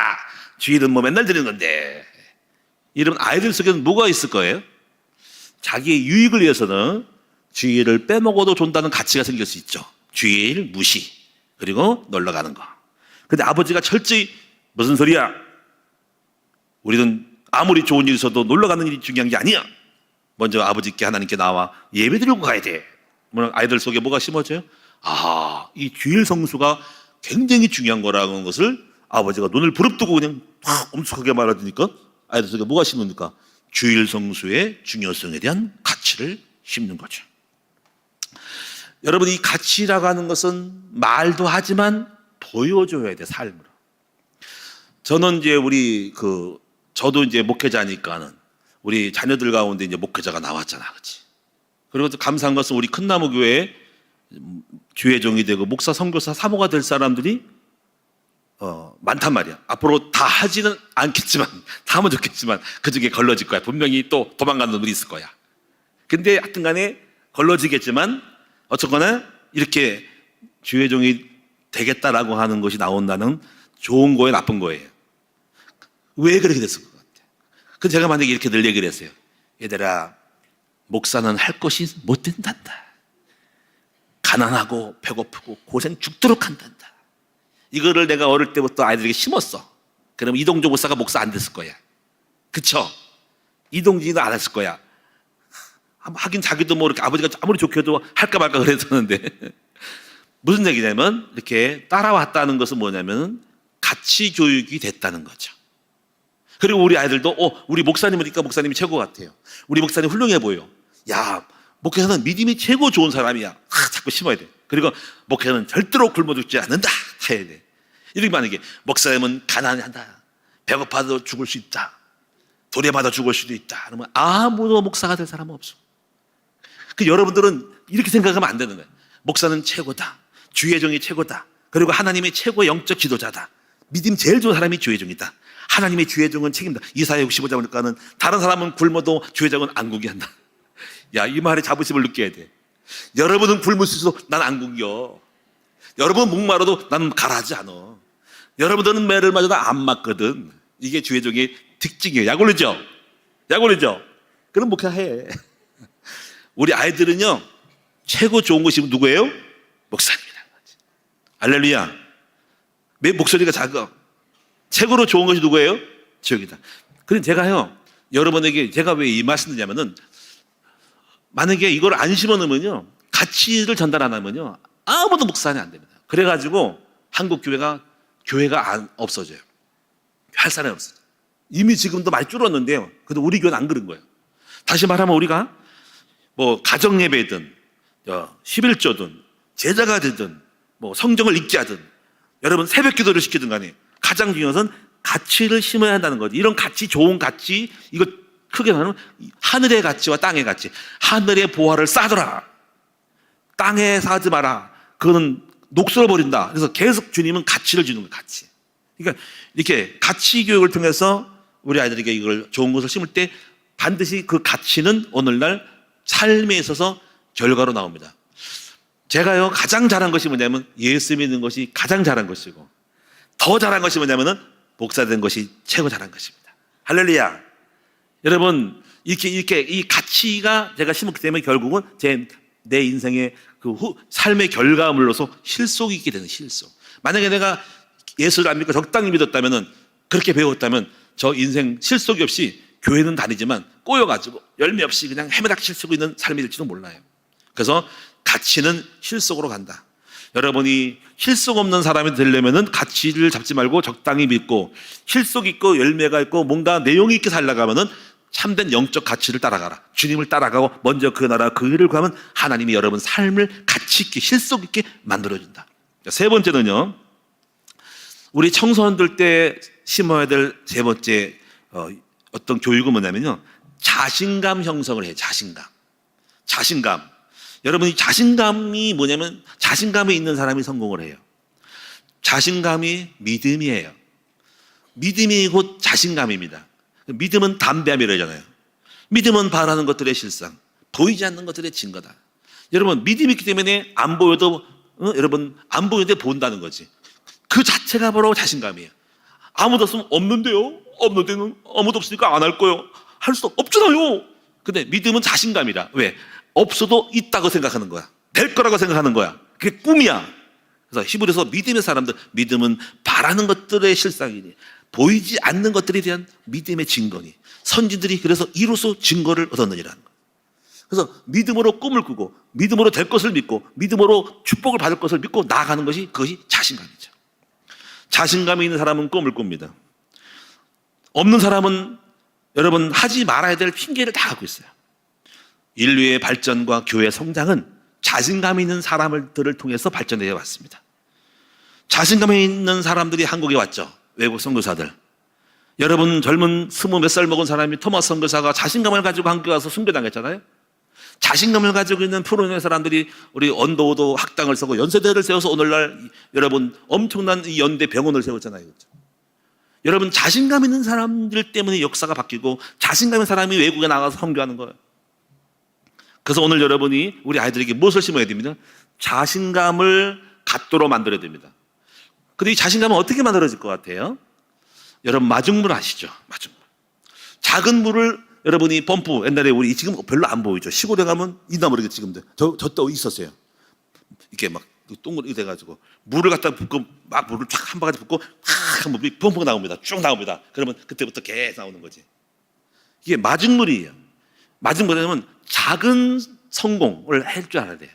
주일은 뭐 맨날 드리는 건데. 이러면 아이들 속에는 뭐가 있을 거예요? 자기의 유익을 위해서는 주일을 빼먹어도 좋다는 가치가 생길 수 있죠. 주일 무시, 그리고 놀러 가는 거. 근데 아버지가 철저히 무슨 소리야? 우리는 아무리 좋은 일이 있어도 놀러 가는 일이 중요한 게 아니야. 먼저 아버지께 하나님께 나와 예배 드리고 가야 돼. 아이들 속에 뭐가 심어져요? 이 주일 성수가 굉장히 중요한 거라는 것을 아버지가 눈을 부릅뜨고 그냥 확 엄숙하게 말하니까 아이들 속에 뭐가 심습니까? 주일 성수의 중요성에 대한 가치를 심는 거죠. 여러분, 이 가치라고 하는 것은 말도 하지만 보여줘야 돼, 삶으로. 저는 이제 저도 이제 목회자니까는 우리 자녀들 가운데 이제 목회자가 나왔잖아, 그렇지? 그리고 또 감사한 것은 우리 큰나무 교회에 주회종이 되고 목사, 선교사, 사모가 될 사람들이 많단 말이야. 앞으로 다 하지는 않겠지만, 다 하면 좋겠지만 그 중에 걸러질 거야. 분명히 또 도망가는 놈들이 있을 거야. 근데 하여튼 간에 걸러지겠지만 어쨌거나 이렇게 주회종이 되겠다라고 하는 것이 나온다는 좋은 거예요, 나쁜 거예요? 왜 그렇게 됐을 것 같아? 그래서 제가 만약에 이렇게 늘 얘기를 했어요. 얘들아, 목사는 할 것이 못 된단다. 가난하고 배고프고 고생 죽도록 한단다. 이거를 내가 어릴 때부터 아이들에게 심었어. 그럼 이동조 목사가 목사 안 됐을 거야. 그쵸? 이동진도 안 했을 거야. 하긴 자기도 뭐 이렇게 아버지가 아무리 좋게 해도 할까 말까 그랬었는데. 무슨 얘기냐면 이렇게 따라왔다는 것은 뭐냐면 가치 교육이 됐다는 거죠. 그리고 우리 아이들도 우리 목사님이니까 목사님이 최고 같아요. 우리 목사님 훌륭해 보여. 야, 목회자는 믿음이 최고 좋은 사람이야. 자꾸 심어야 돼. 그리고 목회자는 절대로 굶어 죽지 않는다. 해야 돼. 이렇게 만약에 목사님은 가난하다. 배고파도 죽을 수 있다. 도래받아 죽을 수도 있다. 그러면 아무도 목사가 될 사람은 없어. 여러분들은 이렇게 생각하면 안 되는 거예요. 목사는 최고다. 주의종이 최고다. 그리고 하나님의 최고 영적 지도자다. 믿음 제일 좋은 사람이 주의종이다. 하나님의 주의종은 책임다. 이사야 65장 보니까는 다른 사람은 굶어도 주의종은 안 굶게 한다. 야, 이 말에 자부심을 느껴야 돼. 여러분은 굶을 수 있어도 난 안 굶겨. 여러분 목마르도 나는 가라하지 않아. 여러분들은 매를 맞아도 안 맞거든. 이게 주의종의 특징이에요. 약 올리죠? 약 올리죠? 그럼 목회해. 우리 아이들은요, 최고 좋은 것이 누구예요? 목사님이라는 거지. 할렐루야. 내 목소리가 작아. 최고로 좋은 것이 누구예요? 지옥이다. 그럼 제가요, 여러분에게 제가 왜 이 말씀 드냐면은, 만약에 이걸 안 심어놓으면요, 가치를 전달 안 하면요, 아무도 목사는 안 됩니다. 그래가지고 한국 교회가 없어져요. 할 사람이 없어요. 이미 지금도 많이 줄었는데요. 근데 우리 교회는 안 그런 거예요. 다시 말하면 우리가 뭐 가정 예배든 11조든 제자가 되든 뭐 성경을 읽게 하든 여러분 새벽 기도를 시키든 간에 가장 중요한 것은 가치를 심어야 한다는 거지. 이런 가치, 좋은 가치, 이거 크게 말하면 하늘의 가치와 땅의 가치. 하늘의 보화를 쌓아둬라. 땅에 사지 마라. 그거는 녹슬어 버린다. 그래서 계속 주님은 가치를 주는 거예요. 가치. 그러니까 이렇게 가치 교육을 통해서 우리 아이들에게 이걸 좋은 것을 심을 때 반드시 그 가치는 오늘날 삶에 있어서 결과로 나옵니다. 제가요 가장 잘한 것이 뭐냐면 예수 믿는 것이 가장 잘한 것이고 더 잘한 것이 뭐냐면은 목사 된 것이 최고 잘한 것입니다. 할렐루야. 여러분 이렇게 이 가치가 제가 심었기 때문에 결국은 내 인생의 삶의 결과물로서 실속이 있게 되는 실속. 만약에 내가 예수를 안 믿고 적당히 믿었다면은 그렇게 배웠다면 저 인생 실속이 없이 교회는 다니지만 꼬여가지고 열매 없이 그냥 헤매닥실 쓰고 있는 삶이 될지도 몰라요. 그래서 가치는 실속으로 간다. 여러분이 실속 없는 사람이 되려면은 가치를 잡지 말고 적당히 믿고 실속 있고 열매가 있고 뭔가 내용이 있게 살아가면은 참된 영적 가치를 따라가라. 주님을 따라가고 먼저 그 나라 그 일을 구하면 하나님이 여러분 삶을 가치 있게 실속 있게 만들어준다. 세 번째는요. 우리 청소년들 때 심어야 될 세 번째 어떤 교육은 뭐냐면요. 자신감 형성을 해요. 자신감. 여러분, 이 자신감이 뭐냐면 자신감이 있는 사람이 성공을 해요. 자신감이 믿음이에요. 믿음이 곧 자신감입니다. 믿음은 담대함이라 하잖아요. 믿음은 바라는 것들의 실상, 보이지 않는 것들의 증거다. 여러분, 믿음이 있기 때문에 안 보여도 여러분 안 보이는데 본다는 거지. 그 자체가 바로 자신감이에요. 아무도 없으면 없는데요. 없는 데는 아무도 없으니까 안 할 거예요. 할 수 없잖아요. 근데 믿음은 자신감이라. 왜? 없어도 있다고 생각하는 거야. 될 거라고 생각하는 거야. 그게 꿈이야. 그래서 히브리서 믿음의 사람들, 믿음은 바라는 것들의 실상이니 보이지 않는 것들에 대한 믿음의 증거니, 선진들이 그래서 이로써 증거를 얻었느니라는 거예요. 그래서 믿음으로 꿈을 꾸고 믿음으로 될 것을 믿고 믿음으로 축복을 받을 것을 믿고 나아가는 것이, 그것이 자신감이죠. 자신감이 있는 사람은 꿈을 꿉니다. 없는 사람은 여러분 하지 말아야 될 핑계를 다 갖고 있어요. 인류의 발전과 교회 성장은 자신감 있는 사람들을 통해서 발전되어 왔습니다. 자신감이 있는 사람들이 한국에 왔죠. 외국 선교사들. 여러분 젊은 20몇 살 먹은 사람이 토마스 선교사가 자신감을 가지고 한국에 와서 순교당했잖아요. 자신감을 가지고 있는 프로의 사람들이 우리 언더우드 학당을 세우고 연세대를 세워서 오늘날 여러분 엄청난 이 연대 병원을 세웠잖아요. 그렇죠? 여러분 자신감 있는 사람들 때문에 역사가 바뀌고 자신감 있는 사람이 외국에 나가서 선교하는 거예요. 그래서 오늘 여러분이 우리 아이들에게 무엇을 심어야 됩니다? 자신감을 갖도록 만들어야 됩니다. 근데 이 자신감은 어떻게 만들어질 것 같아요? 여러분 마중물 아시죠? 마중물. 작은 물을 여러분이 펌프, 옛날에 우리 지금 별로 안 보이죠? 시골에 가면 있나 모르겠 지금도. 저 있었어요. 이렇게 막 동그랗게 돼가지고 물을 갖다 붓고 막 물을 쫙 한 바가지 붓고 팍 하면 물이 펑펑 나옵니다. 쭉 나옵니다. 그러면 그때부터 계속 나오는 거지. 이게 마중물이에요. 마중물이라면 작은 성공을 할 줄 알아야 돼요.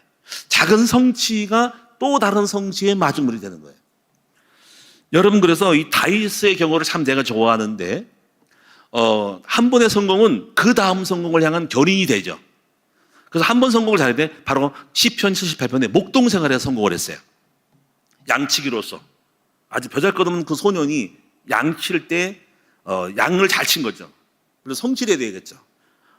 작은 성취가 또 다른 성취의 마중물이 되는 거예요. 여러분 그래서 이 다윗의 경우를 참 내가 좋아하는데 한 번의 성공은 그 다음 성공을 향한 견인이 되죠. 그래서 한 번 성공을 잘해야 돼. 바로 시편 78편에 목동생활에 성공을 했어요. 양치기로서 아주 벼잘것없는 그 소년이 양칠 때 양을 잘 친 거죠. 그래서 성실해야 되겠죠.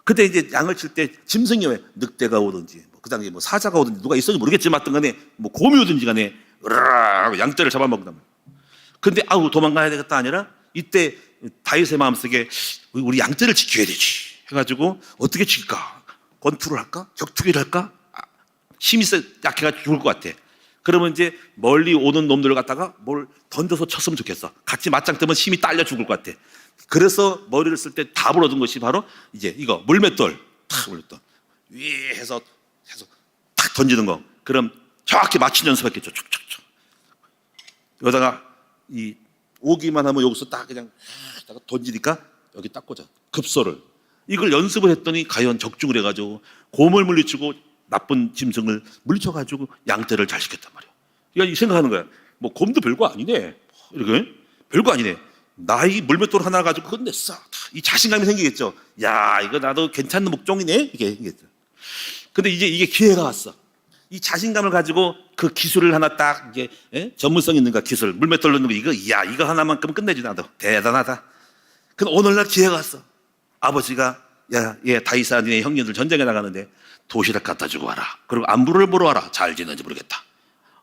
그때 이제 양을 칠 때 짐승이 왜 늑대가 오든지 그 당시에 뭐 사자가 오든지 누가 있었는지 모르겠지만 어떤 간에 뭐 곰이 오든지 간에 으르르 양떼를 잡아먹는단 말이에요. 근데 아우 도망가야 되겠다 아니라 이때 다윗의 마음속에 우리 양떼를 지켜야 되지 해가지고 어떻게 지킬까? 권투를 할까? 격투기를 할까? 힘이 약해가 죽을 것 같아. 그러면 이제 멀리 오는 놈들을 갖다가 뭘 던져서 쳤으면 좋겠어. 같이 맞짱 뜨면 힘이 딸려 죽을 것 같아. 그래서 머리를 쓸 때 답을 얻은 것이 바로 이제 이거 물맷돌 탁 물맷돌 위에 해서 탁 던지는 거. 그럼 정확히 맞춘 연습했겠죠. 촉촉촉. 여기다가 이 오기만 하면 여기서 딱 그냥 던지니까 여기 딱 꽂아. 급소를. 이걸 연습을 했더니 과연 적중을 해가지고 곰을 물리치고 나쁜 짐승을 물리쳐가지고 양떼를 잘 시켰단 말이야. 그러니까 생각하는 거야. 뭐 곰도 별거 아니네. 이렇게 별거 아니네. 나 이 물맷돌 하나 가지고 끝냈어. 이 자신감이 생기겠죠. 야, 이거 나도 괜찮은 목종이네. 이게 생겼죠. 근데 이제 이게 기회가 왔어. 이 자신감을 가지고 그 기술을 하나 딱 이제 전문성 있는가 기술 물맷돌 넣는 거 이거 하나만큼 끝내지 나도 대단하다. 근데 오늘날 기회가 왔어. 아버지가 얘 다윗아 니네 형님들 전쟁에 나가는데 도시락 갖다 주고 와라. 그리고 안부를 보러 와라. 잘 지내는지 모르겠다.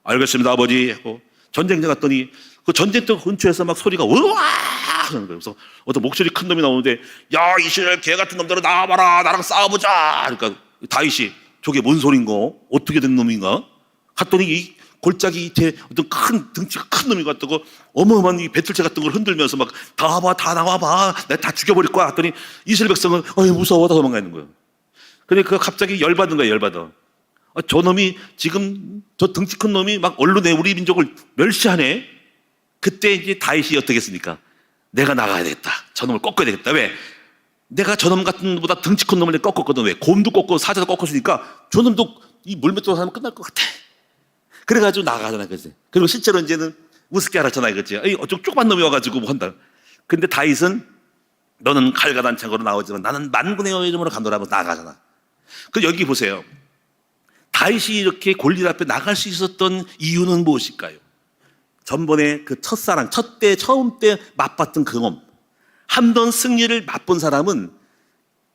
알겠습니다 아버지 하고 전쟁장 갔더니 그 전쟁터 근처에서 막 소리가 우와 하는 거예요. 그래서 어떤 목소리 큰 놈이 나오는데 야 이스라엘 개 같은 놈들아 나와봐라 나랑 싸워보자. 그러니까 다윗이 저게 뭔 소린가? 어떻게 된 놈인가? 갔더니 이 골짜기 밑에 어떤 큰 등치가 큰 놈이 갔다고 어마어마한 이 배틀체 같은 걸 흔들면서 막 다 와봐 다 나와봐 내가 다 죽여버릴 거야 했더니 이스라엘 백성은 무서워 다 도망가 있는 거예요. 근데 그가 갑자기 열받은 거예요. 열받아. 저 놈이 지금 저 등치 큰 놈이 막 언론에 우리 민족을 멸시하네. 그때 이제 다윗이 어떻게 했습니까? 내가 나가야 되겠다. 저 놈을 꺾어야 되겠다. 왜? 내가 저놈 같은 놈보다 등치 큰 놈을 꺾었거든. 왜? 곰도 꺾고 사자도 꺾었으니까 저 놈도 이 물맷돌 하면 끝날 것 같아. 그래가지고 나가잖아. 그지? 그리고 실제로 이제는 우습게 알았잖아. 그지? 조그만 놈이 와가지고 뭐 한다. 근데 다윗은 너는 칼과 단창으로 나오지만 나는 만군의 이름으로 간도라고 나가잖아. 그 여기 보세요. 다윗이 이렇게 골리앗 앞에 나갈 수 있었던 이유는 무엇일까요? 전번에 그 첫사랑, 처음 때 맛봤던 경험. 한 번 승리를 맛본 사람은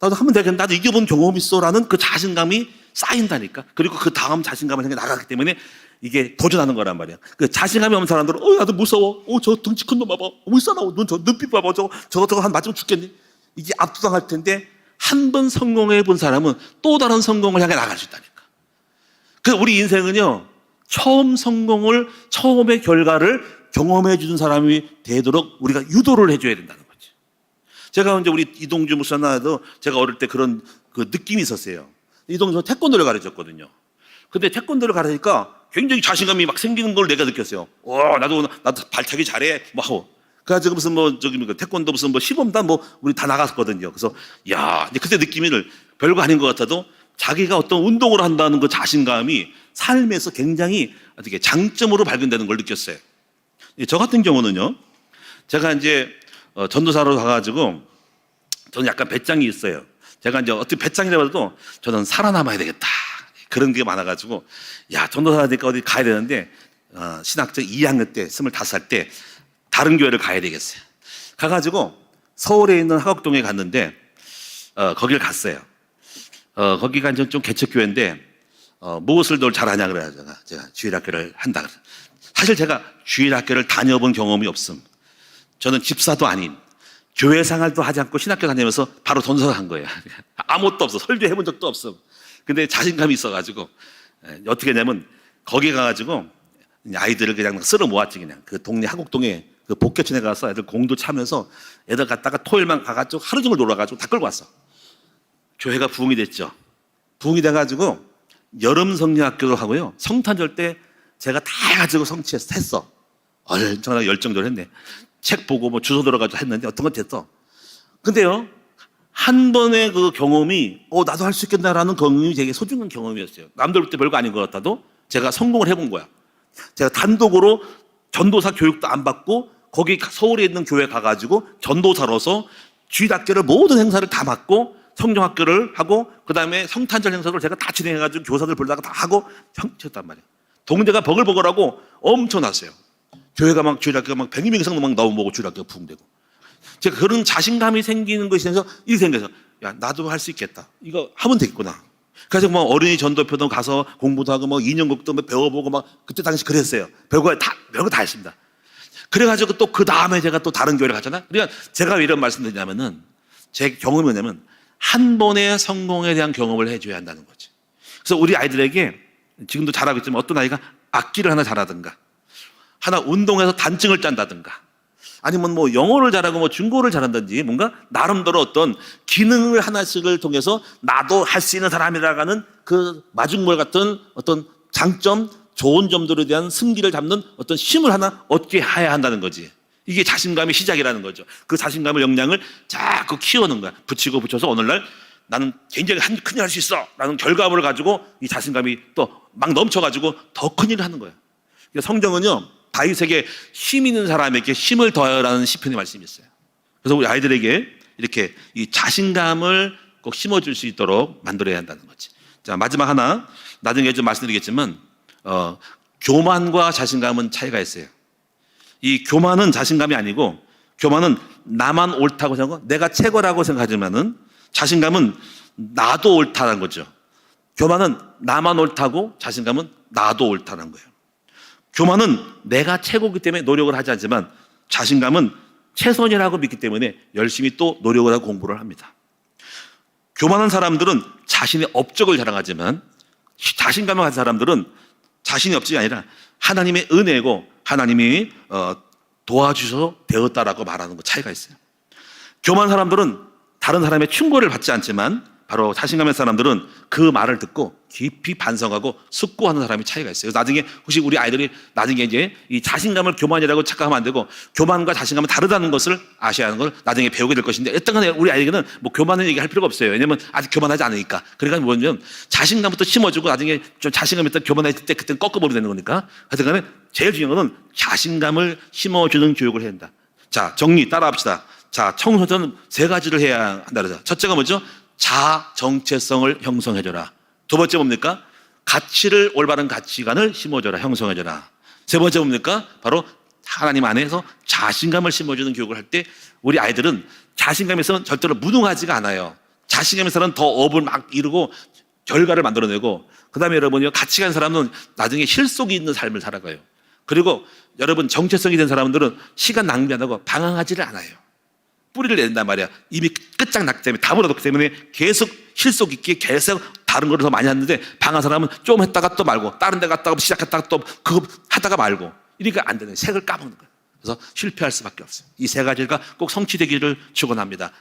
나도 하면 되겠다. 나도 이겨본 경험이 있어라는 그 자신감이 쌓인다니까. 그리고 그 다음 자신감을 향해 나가기 때문에 이게 도전하는 거란 말이야. 그 자신감이 없는 사람들은 나도 무서워. 저 덩치 큰 놈 봐봐. 무서워. 저 눈빛 봐봐. 저거 한 맞으면 죽겠니? 이게 압도당할 텐데 한 번 성공해 본 사람은 또 다른 성공을 향해 나갈 수 있다니까. 그래서 우리 인생은요, 처음의 결과를 경험해 주는 사람이 되도록 우리가 유도를 해줘야 된다는 거지. 제가 이제 우리 이동주 목사나도 제가 어릴 때 그런 그 느낌이 있었어요. 이동주 태권도를 가르쳤거든요. 근데 태권도를 가르치니까 굉장히 자신감이 막 생기는 걸 내가 느꼈어요. 나도 발차기 잘해. 뭐 하고. 그래가지고 무슨 태권도 무슨 시범단 우리 다 나갔거든요. 그래서 이제 그때 느낌을 별거 아닌 것 같아도 자기가 어떤 운동을 한다는 그 자신감이 삶에서 굉장히 어떻게 장점으로 발견되는 걸 느꼈어요. 저 같은 경우는요, 제가 이제 전도사로 가가지고 저는 약간 배짱이 있어요. 제가 이제 어떻게 배짱이라도 저는 살아남아야 되겠다. 그런 게 많아가지고 전도사가 되니까 어디 가야 되는데 신학적 2학년 때 25살 때 다른 교회를 가야 되겠어요. 가가지고 서울에 있는 하곡동에 갔는데 거길 갔어요. 거기가 이제 좀 개척교회인데 무엇을 널 잘하냐 그래요. 제가 주일학교를 한다 그래요. 사실 제가 주일학교를 다녀본 경험이 없음. 저는 집사도 아닌 교회 생활도 하지 않고 신학교 다니면서 바로 전도사 한 거예요. 아무것도 없어. 설교해본 적도 없음. 근데 자신감이 있어가지고 어떻게 했냐면 거기 가가지고 아이들을 그냥 쓸어 모았지. 그냥 그 동네 하곡동에 그 복개천에 가서 애들 공도 차면서 애들 갔다가 토요일만 가가지고 하루 종일 놀아가지고 다 끌고 왔어. 교회가 부흥이 됐죠. 부흥이 돼가지고 여름 성리학교도 하고요, 성탄절 때 제가 다 해가지고 했어. 엄청나게 열정적으로 했네. 책 보고 주소 들어가지고 했는데 어떤 건 됐어. 근데요, 한 번의 그 경험이 나도 할 수 있겠다라는 경험이 되게 소중한 경험이었어요. 남들 볼 때 별거 아닌 것 같아도 제가 성공을 해본 거야. 제가 단독으로 전도사 교육도 안 받고 거기 서울에 있는 교회 가가지고 전도사로서 주일학교를 모든 행사를 다 맡고 성경학교를 하고 그 다음에 성탄절 행사를 제가 다 진행해가지고 교사들 불러다가 다 하고 했단 말이에요. 동네가 버글버글하고 엄청났어요. 교회가 주일학교가 100명 이상 나오고 주일학교가 부흥되고. 제가 그런 자신감이 생기는 것이 생겨서 이렇게 생겨서 나도 할 수 있겠다. 이거 하면 되겠구나. 그래서 어린이 전도표도 가서 공부도 하고 2년국도 배워보고 그때 당시 그랬어요. 별거 다 했습니다. 그래가지고 또 그 다음에 제가 또 다른 교회를 갔잖아요. 그러니까 제가 왜 이런 말씀 드리냐면은 제 경험이 뭐냐면 한 번의 성공에 대한 경험을 해줘야 한다는 거지. 그래서 우리 아이들에게 지금도 잘하고 있지만 어떤 아이가 악기를 하나 잘하든가 하나 운동해서 단증을 짠다든가 아니면 영어를 잘하고 중국어를 잘한다든지 뭔가 나름대로 어떤 기능을 하나씩을 통해서 나도 할 수 있는 사람이라는 그 마중물 같은 어떤 장점, 좋은 점들에 대한 승기를 잡는 어떤 힘을 하나 얻게 해야 한다는 거지. 이게 자신감의 시작이라는 거죠. 그 자신감을 역량을 자꾸 키우는 거야. 붙여서 오늘날 나는 굉장히 큰일 할 수 있어 라는 결과물을 가지고 이 자신감이 또 막 넘쳐가지고 더 큰일을 하는 거예요. 성경은요, 다윗에게 힘 있는 사람에게 힘을 더하라는 시편의 말씀이 있어요. 그래서 우리 아이들에게 이렇게 이 자신감을 꼭 심어줄 수 있도록 만들어야 한다는 거지. 자, 마지막 하나, 나중에 좀 말씀드리겠지만 교만과 자신감은 차이가 있어요. 이 교만은 자신감이 아니고 교만은 나만 옳다고 생각하고 내가 최고라고 생각하지만은 자신감은 나도 옳다는 거죠. 교만은 나만 옳다고 자신감은 나도 옳다는 거예요. 교만은 내가 최고이기 때문에 노력을 하지 않지만 자신감은 최선이라고 믿기 때문에 열심히 또 노력을 하고 공부를 합니다. 교만한 사람들은 자신의 업적을 자랑하지만 자신감을 가진 사람들은 자신의 업적이 아니라 하나님의 은혜고 하나님이 도와주셔서 되었다라고 말하는 거 차이가 있어요. 교만한 사람들은 다른 사람의 충고를 받지 않지만 바로 자신감의 사람들은 그 말을 듣고 깊이 반성하고 숙고하는 사람이 차이가 있어요. 나중에 혹시 우리 아이들이 나중에 이제 이 자신감을 교만이라고 착각하면 안 되고 교만과 자신감은 다르다는 것을 아셔야 하는 걸 나중에 배우게 될 것인데 일단 간에 우리 아이에게는 교만을 얘기할 필요가 없어요. 왜냐면 아직 교만하지 않으니까. 그러니까 뭐냐면 자신감부터 심어주고 나중에 좀 자신감이 있다 교만했을 때 그때는 꺾어버리면 되는 거니까. 하여튼 간에 제일 중요한 건 자신감을 심어주는 교육을 해야 한다. 자, 정리 따라합시다. 자, 청소년 3가지를 해야 한다 그러죠. 첫째가 뭐죠? 자아 정체성을 형성해줘라. 두 번째 뭡니까? 올바른 가치관을 심어줘라, 형성해줘라. 세 번째 뭡니까? 바로 하나님 안에서 자신감을 심어주는 교육을 할 때 우리 아이들은 자신감이 있으면 절대로 무능하지가 않아요. 자신감에서는 더 업을 막 이루고 결과를 만들어내고, 그 다음에 여러분요, 같이 간 사람은 나중에 실속이 있는 삶을 살아가요. 그리고 여러분, 정체성이 된 사람들은 시간 낭비 안 하고 방황하지를 않아요. 뿌리를 낸단 말이야. 이미 끝장났기 때문에, 다 물어뒀기 때문에 계속 실속 있게 계속 다른 거를 더 많이 하는데, 방황한 사람은 좀 했다가 또 말고, 다른 데 갔다가 시작했다가 또 그거 하다가 말고, 이러니까 안 되는, 색을 까먹는 거예요. 그래서 실패할 수밖에 없어요. 이 세 가지가 꼭 성취되기를 축원합니다.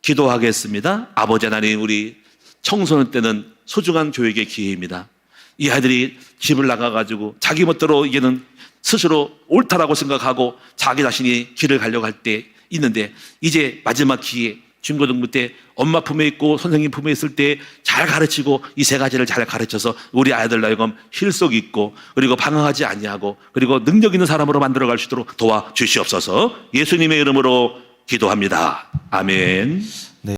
기도하겠습니다. 아버지 하나님, 우리 청소년 때는 소중한 교육의 기회입니다. 이 아이들이 집을 나가가지고 자기 멋대로 이제는 스스로 옳다라고 생각하고 자기 자신이 길을 가려고 할 때 있는데, 이제 마지막 기회, 중고등부 때 엄마 품에 있고 선생님 품에 있을 때 잘 가르치고 이 세 가지를 잘 가르쳐서 우리 아이들 하여금 실속 있고, 그리고 방황하지 아니하고, 그리고 능력 있는 사람으로 만들어갈 수 있도록 도와주시옵소서. 예수님의 이름으로 기도합니다. 아멘.